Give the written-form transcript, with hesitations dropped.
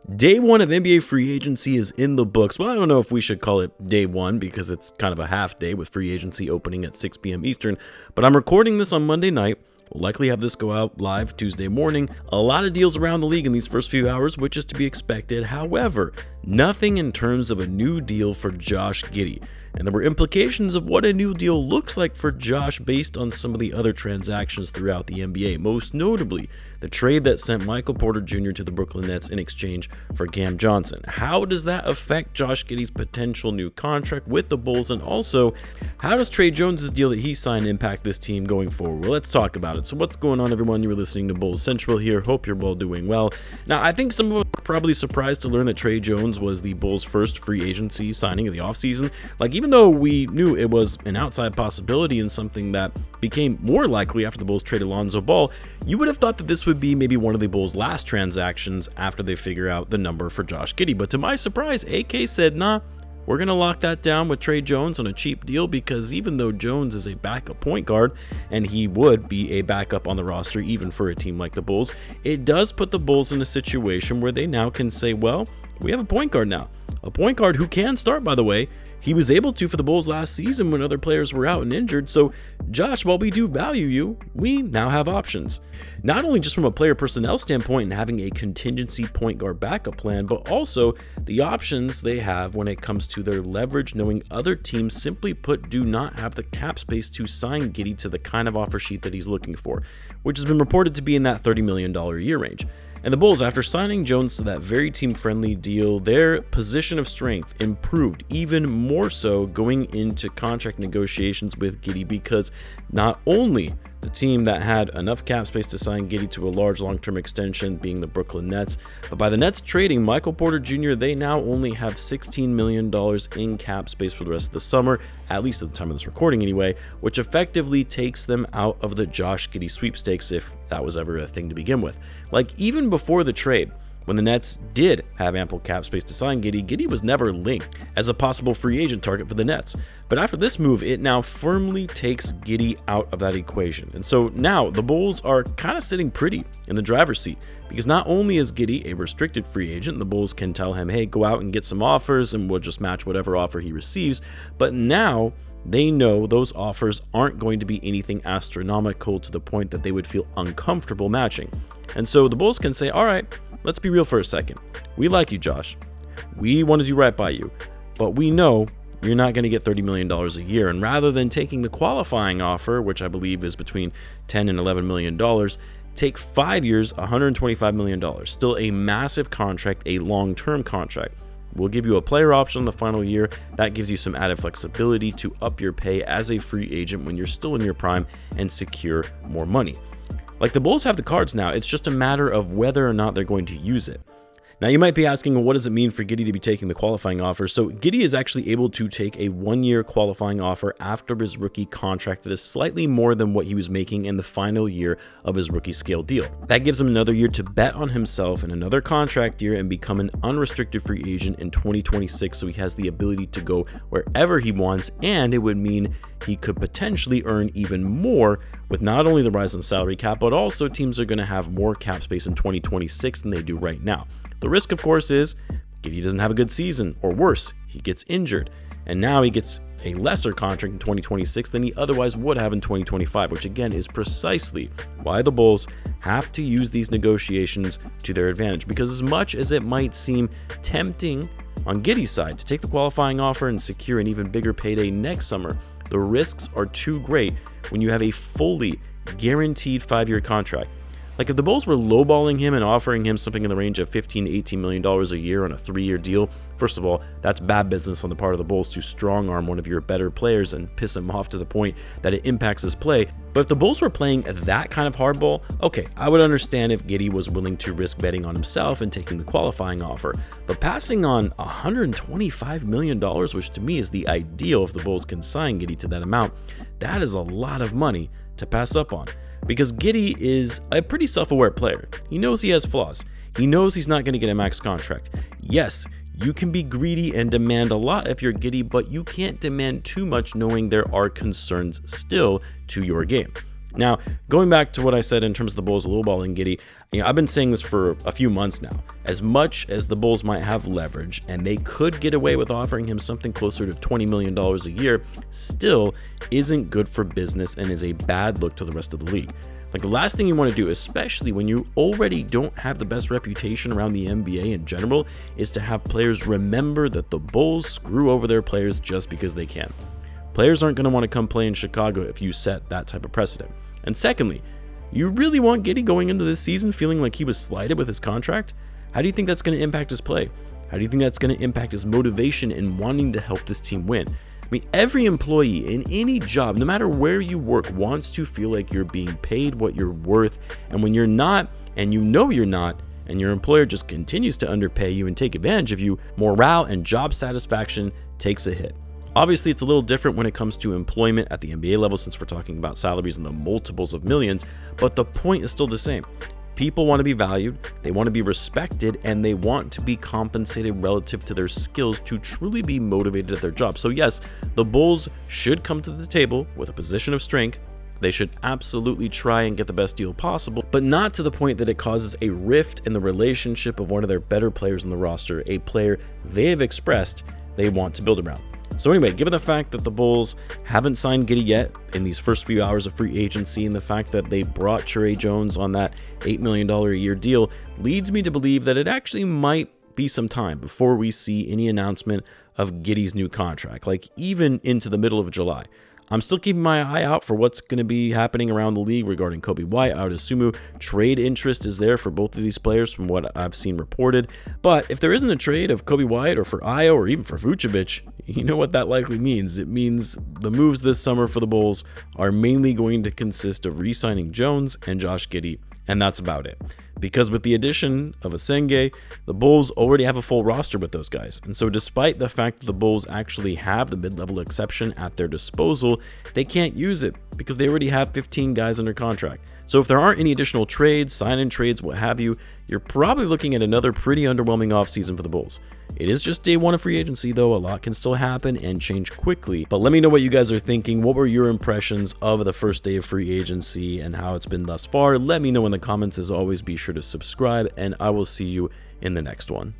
Day one of NBA free agency is in the books. Well, I don't know if we should call it day one because it's kind of a half day with free agency opening at 6 p.m. Eastern, but I'm recording this on Monday night. We'll likely have this go out live Tuesday morning. A lot of deals around the league in these first few hours, which is to be expected. However, nothing in terms of a new deal for Josh Giddey. And there were implications of what a new deal looks like for Josh based on some of the other transactions throughout the NBA, most notably the trade that sent Michael Porter Jr. to the Brooklyn Nets in exchange for Cam Johnson. How does that affect Josh Giddey's potential new contract with the Bulls? And also, how does Tre Jones' deal that he signed impact this team going forward? Well, let's talk about it. So what's going on, everyone? You were listening to Bulls Central here. Hope you're all doing well. Now, I think some of us are probably surprised to learn that Tre Jones was the Bulls' first free agency signing of the offseason. Even though we knew it was an outside possibility and something that became more likely after the Bulls traded Lonzo Ball, you would have thought that this would be maybe one of the Bulls' last transactions after they figure out the number for Josh Giddey. But to my surprise, AK said, nah, we're going to lock that down with Tre Jones on a cheap deal, because even though Jones is a backup point guard, and he would be a backup on the roster even for a team like the Bulls, it does put the Bulls in a situation where they now can say, well, we have a point guard now. A point guard who can start, by the way. He was able to for the Bulls last season when other players were out and injured. So, Josh, while we do value you, we now have options. Not only just from a player personnel standpoint and having a contingency point guard backup plan, but also the options they have when it comes to their leverage, knowing other teams, simply put, do not have the cap space to sign Giddey to the kind of offer sheet that he's looking for, which has been reported to be in that $30 million a year range. And the Bulls, after signing Jones to that very team-friendly deal, their position of strength improved even more so going into contract negotiations with Giddey, because not only the team that had enough cap space to sign Giddey to a large long-term extension being the Brooklyn Nets, but by the Nets trading Michael Porter Jr., they now only have $16 million in cap space for the rest of the summer, at least at the time of this recording anyway, which effectively takes them out of the Josh Giddey sweepstakes, if that was ever a thing to begin with. Even before the trade, when the Nets did have ample cap space to sign Giddey was never linked as a possible free agent target for the Nets. But after this move, it now firmly takes Giddey out of that equation. And so now the Bulls are kind of sitting pretty in the driver's seat, because not only is Giddey a restricted free agent, the Bulls can tell him, hey, go out and get some offers and we'll just match whatever offer he receives. But now they know those offers aren't going to be anything astronomical to the point that they would feel uncomfortable matching. And so the Bulls can say, all right, let's be real for a second. We like you, Josh. We want to do right by you, but we know you're not going to get $30 million a year. And rather than taking the qualifying offer, which I believe is between $10 and $11 million, take 5 years, $125 million. Still a massive contract, a long-term contract. We'll give you a player option in the final year. That gives you some added flexibility to up your pay as a free agent when you're still in your prime and secure more money. The Bulls have the cards now. It's just a matter of whether or not they're going to use it. Now, you might be asking, well, what does it mean for Giddey to be taking the qualifying offer? So Giddey is actually able to take a one-year qualifying offer after his rookie contract that is slightly more than what he was making in the final year of his rookie scale deal. That gives him another year to bet on himself in another contract year and become an unrestricted free agent in 2026, so he has the ability to go wherever he wants, and it would mean he could potentially earn even more with not only the rise in salary cap, but also teams are going to have more cap space in 2026 than they do right now. The risk, of course, is Giddey doesn't have a good season, or worse, he gets injured, and now he gets a lesser contract in 2026 than he otherwise would have in 2025, which again is precisely why the Bulls have to use these negotiations to their advantage. Because as much as it might seem tempting on Giddey's side to take the qualifying offer and secure an even bigger payday next summer, the risks are too great when you have a fully guaranteed 5-year contract. If the Bulls were lowballing him and offering him something in the range of $15 to $18 million a year on a 3-year deal, first of all, that's bad business on the part of the Bulls to strong-arm one of your better players and piss him off to the point that it impacts his play. But if the Bulls were playing that kind of hardball, okay, I would understand if Giddey was willing to risk betting on himself and taking the qualifying offer. But passing on $125 million, which to me is the ideal if the Bulls can sign Giddey to that amount, that is a lot of money to pass up on. Because Giddey is a pretty self-aware player. He knows he has flaws. He knows he's not going to get a max contract. Yes, you can be greedy and demand a lot if you're Giddey, but you can't demand too much knowing there are concerns still to your game. Now, going back to what I said in terms of the Bulls lowballing Giddey, I've been saying this for a few months now. As much as the Bulls might have leverage and they could get away with offering him something closer to $20 million a year, still isn't good for business and is a bad look to the rest of the league. Like, the last thing you want to do, especially when you already don't have the best reputation around the NBA in general, is to have players remember that the Bulls screw over their players just because they can. Players aren't going to want to come play in Chicago if you set that type of precedent. And secondly, you really want Giddey going into this season feeling like he was slighted with his contract? How do you think that's going to impact his play? How do you think that's going to impact his motivation in wanting to help this team win? I mean, every employee in any job, no matter where you work, wants to feel like you're being paid what you're worth. And when you're not, and you know you're not, and your employer just continues to underpay you and take advantage of you, morale and job satisfaction takes a hit. Obviously, it's a little different when it comes to employment at the NBA level, since we're talking about salaries in the multiples of millions, but the point is still the same. People want to be valued, they want to be respected, and they want to be compensated relative to their skills to truly be motivated at their job. So yes, the Bulls should come to the table with a position of strength. They should absolutely try and get the best deal possible, but not to the point that it causes a rift in the relationship of one of their better players in the roster, a player they have expressed they want to build around. So anyway, given the fact that the Bulls haven't signed Giddey yet in these first few hours of free agency, and the fact that they brought Tre Jones on that $8 million a year deal, leads me to believe that it actually might be some time before we see any announcement of Giddey's new contract, like even into the middle of July. I'm still keeping my eye out for what's going to be happening around the league regarding Coby White. I would assume trade interest is there for both of these players from what I've seen reported. But if there isn't a trade of Coby White or for Ayo or even for Vucevic, you know what that likely means. It means the moves this summer for the Bulls are mainly going to consist of re-signing Jones and Josh Giddey, and that's about it. Because with the addition of Asenge, the Bulls already have a full roster with those guys. And so despite the fact that the Bulls actually have the mid-level exception at their disposal, they can't use it because they already have 15 guys under contract. So if there aren't any additional trades, sign-in trades, what have you, you're probably looking at another pretty underwhelming offseason for the Bulls. It is just day one of free agency, though. A lot can still happen and change quickly. But let me know what you guys are thinking. What were your impressions of the first day of free agency and how it's been thus far? Let me know in the comments. As always, be sure to subscribe, and I will see you in the next one.